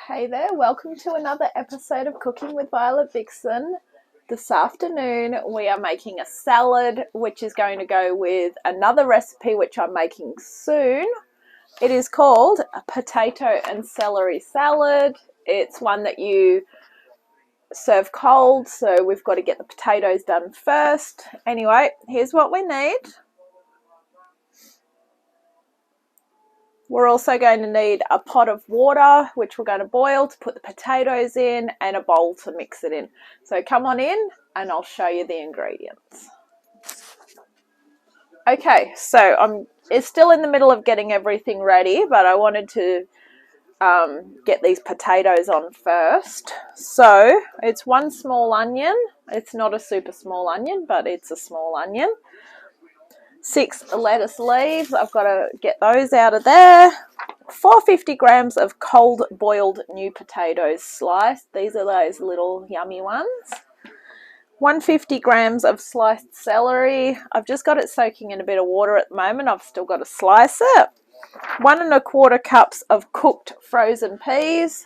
Hey there, welcome to another episode of Cooking with Violet Vixen. This afternoon we are making a salad which is going to go with another recipe which I'm making soon. It is called a potato and celery salad. It's one that you serve cold, so we've got to get the potatoes done first. Anyway, here's what we need. We're also going to need a pot of water, which we're going to boil to put the potatoes in, and a bowl to mix it in. So come on in and I'll show you the ingredients. Okay, so it's still in the middle of getting everything ready, but I wanted to get these potatoes on first. So it's one small onion. It's not a super small onion, but it's a small onion. 6 lettuce leaves, I've got to get those out of there. 450 grams of cold boiled new potatoes sliced. These are those little yummy ones. 150 grams of sliced celery. I've just got it soaking in a bit of water at the moment. I've still got to slice it. 1 1/4 cups of cooked frozen peas.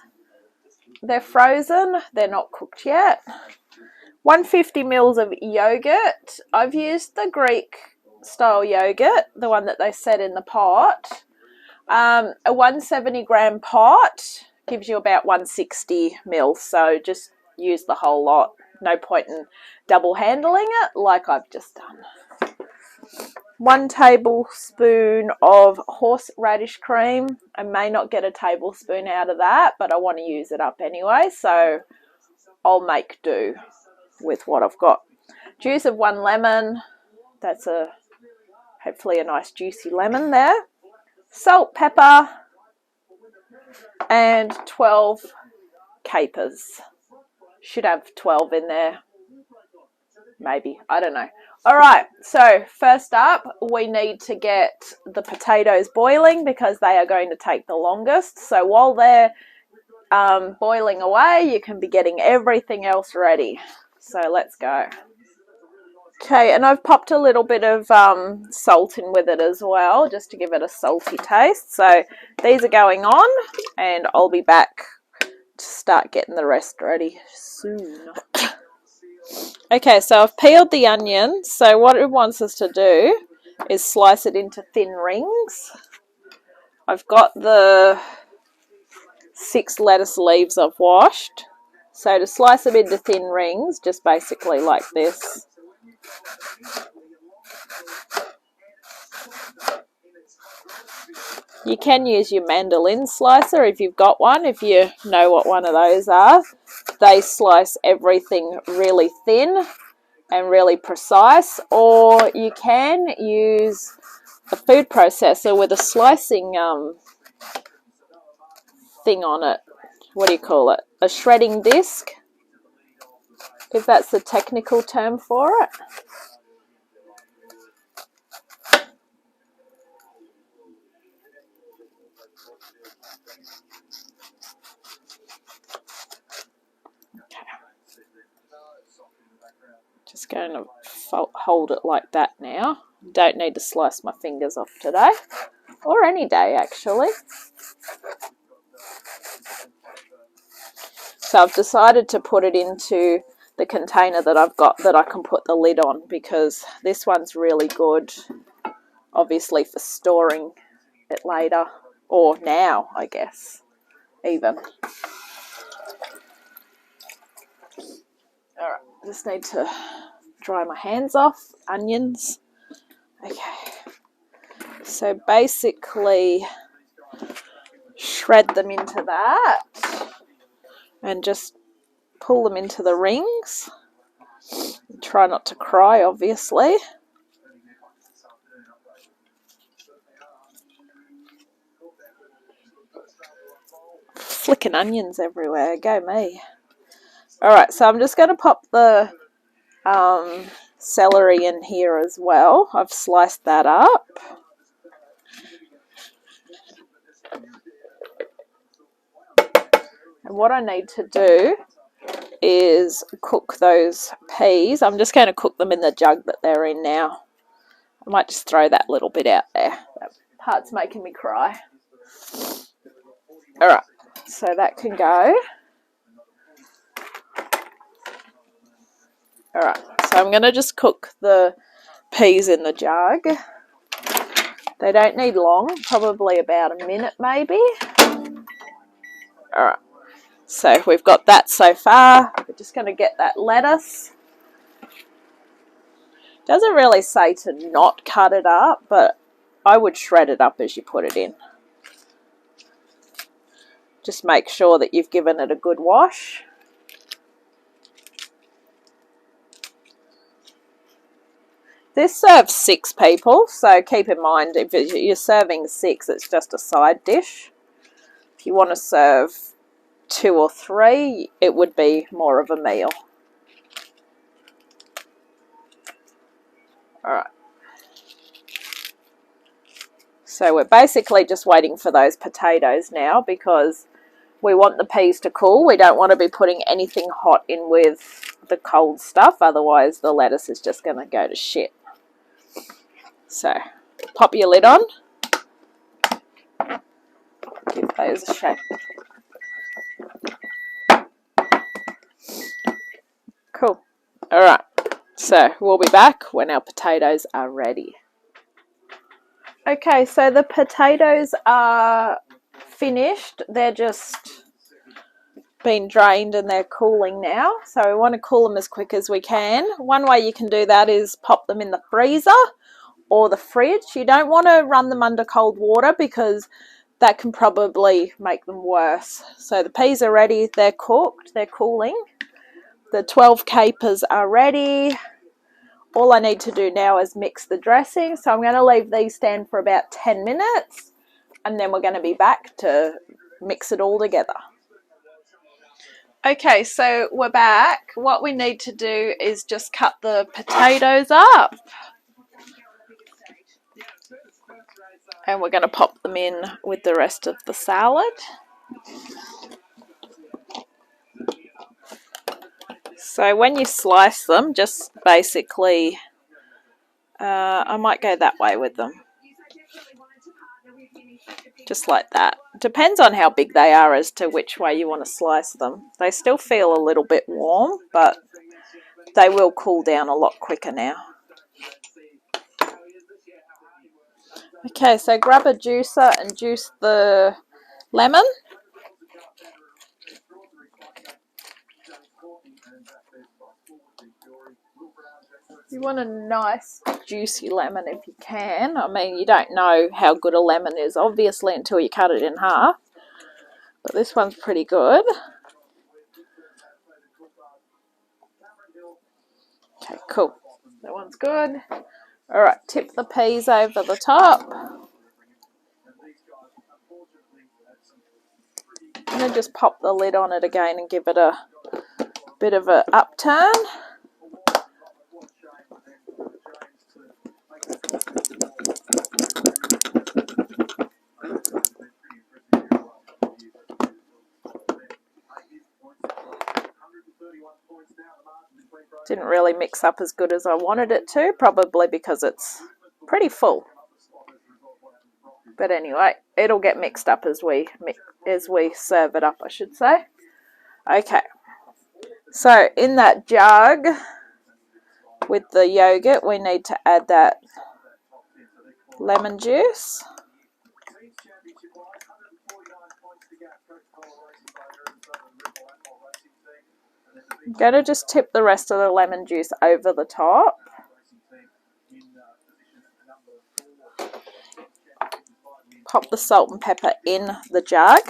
They're frozen, they're not cooked yet. 150 mils of yogurt. I've used the Greek style yogurt, the one that they set in the pot. A 170 gram pot gives you about 160 mils, so just use the whole lot. No point in double handling it like I've just done. 1 tablespoon of horseradish cream. I may not get a tablespoon out of that, but I want to use it up anyway, so I'll make do with what I've got. Juice of 1 lemon. That's hopefully a nice juicy lemon there. Salt, pepper, and 12 capers. Should have 12 in there. Maybe, I don't know. Alright, so first up we need to get the potatoes boiling because they are going to take the longest. So while they're boiling away, you can be getting everything else ready. So let's go. Okay, and I've popped a little bit of salt in with it as well, just to give it a salty taste. So these are going on, and I'll be back to start getting the rest ready soon. Okay, so I've peeled the onion. So what it wants us to do is slice it into thin rings. I've got the 6 lettuce leaves I've washed. So to slice them into thin rings, just basically like this. You can use your mandolin slicer if you've got one, if you know what one of those are. They slice everything really thin and really precise, or you can use a food processor with a slicing thing on it. What do you call it? A shredding disc, if that's the technical term for it. Just going to hold it like that now. Don't need to slice my fingers off today, or any day actually. So I've decided to put it into the container that I've got that I can put the lid on, because this one's really good, obviously, for storing it later, or now, I guess, even. Alright, just need to dry my hands off. Onions. Okay. So basically, shred them into that and just pull them into the rings. Try not to cry, obviously. Flicking onions everywhere, go me. Alright, so I'm just going to pop the celery in here as well. I've sliced that up. And what I need to do is cook those peas. I'm just going to cook them in the jug that they're in now. I might just throw that little bit out there. That part's making me cry. Alright, So that can go. Alright, so I'm going to just cook the peas in the jug. They don't need long, probably about a minute maybe. Alright, so we've got that so far. We're just going to get that lettuce. Doesn't really say to not cut it up, but I would shred it up as you put it in. Just make sure that you've given it a good wash. This serves 6 people, so keep in mind if you're serving 6, it's just a side dish. If you want to serve 2 or 3, it would be more of a meal. Alright. So we're basically just waiting for those potatoes now because we want the peas to cool. We don't want to be putting anything hot in with the cold stuff, otherwise the lettuce is just going to go to shit. So, pop your lid on. Give those a shake. Cool. Alright, so we'll be back when our potatoes are ready. Okay, so the potatoes are finished. They're just been drained and they're cooling now. So we want to cool them as quick as we can. One way you can do that is pop them in the freezer or the fridge. You don't want to run them under cold water because that can probably make them worse. So the peas are ready, they're cooked, they're cooling. The 12 capers are ready. All I need to do now is mix the dressing. So I'm going to leave these stand for about 10 minutes and then we're going to be back to mix it all together. Okay, so we're back. What we need to do is just cut the potatoes up. And we're going to pop them in with the rest of the salad. So when you slice them, just basically, I might go that way with them. Just like that. Depends on how big they are as to which way you want to slice them. They still feel a little bit warm, but they will cool down a lot quicker now. Okay, so grab a juicer and juice the lemon. You want a nice juicy lemon if you can. I mean, you don't know how good a lemon is, obviously, until you cut it in half. But this one's pretty good. Okay, cool. That one's good. Alright, tip the peas over the top. And then just pop the lid on it again and give it a bit of an upturn. Didn't really mix up as good as I wanted it to, probably because it's pretty full. But anyway, it'll get mixed up as we serve it up, I should say. Okay. So in that jug with the yogurt, we need to add that lemon juice. I'm going to just tip the rest of the lemon juice over the top. Pop the salt and pepper in the jug.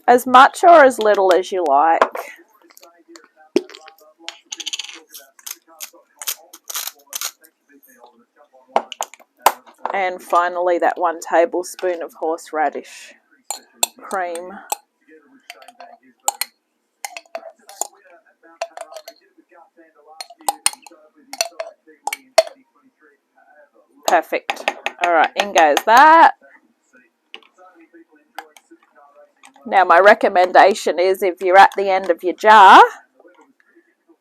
As much or as little as you like. And finally that 1 tablespoon of horseradish cream. Perfect. Alright, in goes that. Now my recommendation is if you're at the end of your jar,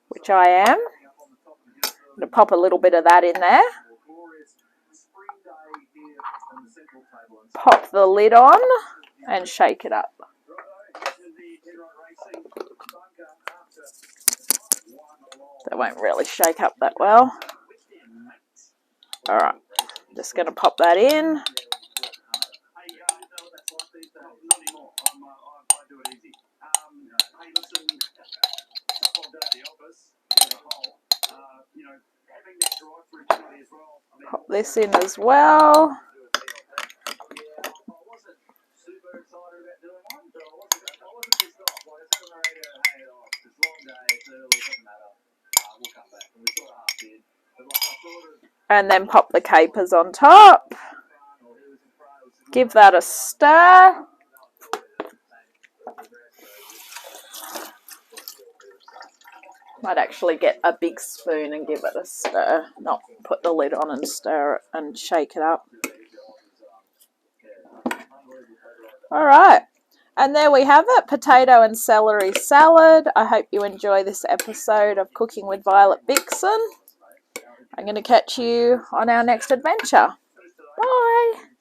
which I am, I'm going to pop a little bit of that in there. Pop the lid on and shake it up. That won't really shake up that well. All right, just going to pop that in. Pop this in as well. And then pop the capers on top. Give that a stir. Might actually get a big spoon and give it a stir, not put the lid on and stir it and shake it up. All right, and there we have it, potato and celery salad. I hope you enjoy this episode of Cooking with Violet Vixen. I'm going to catch you on our next adventure. Bye.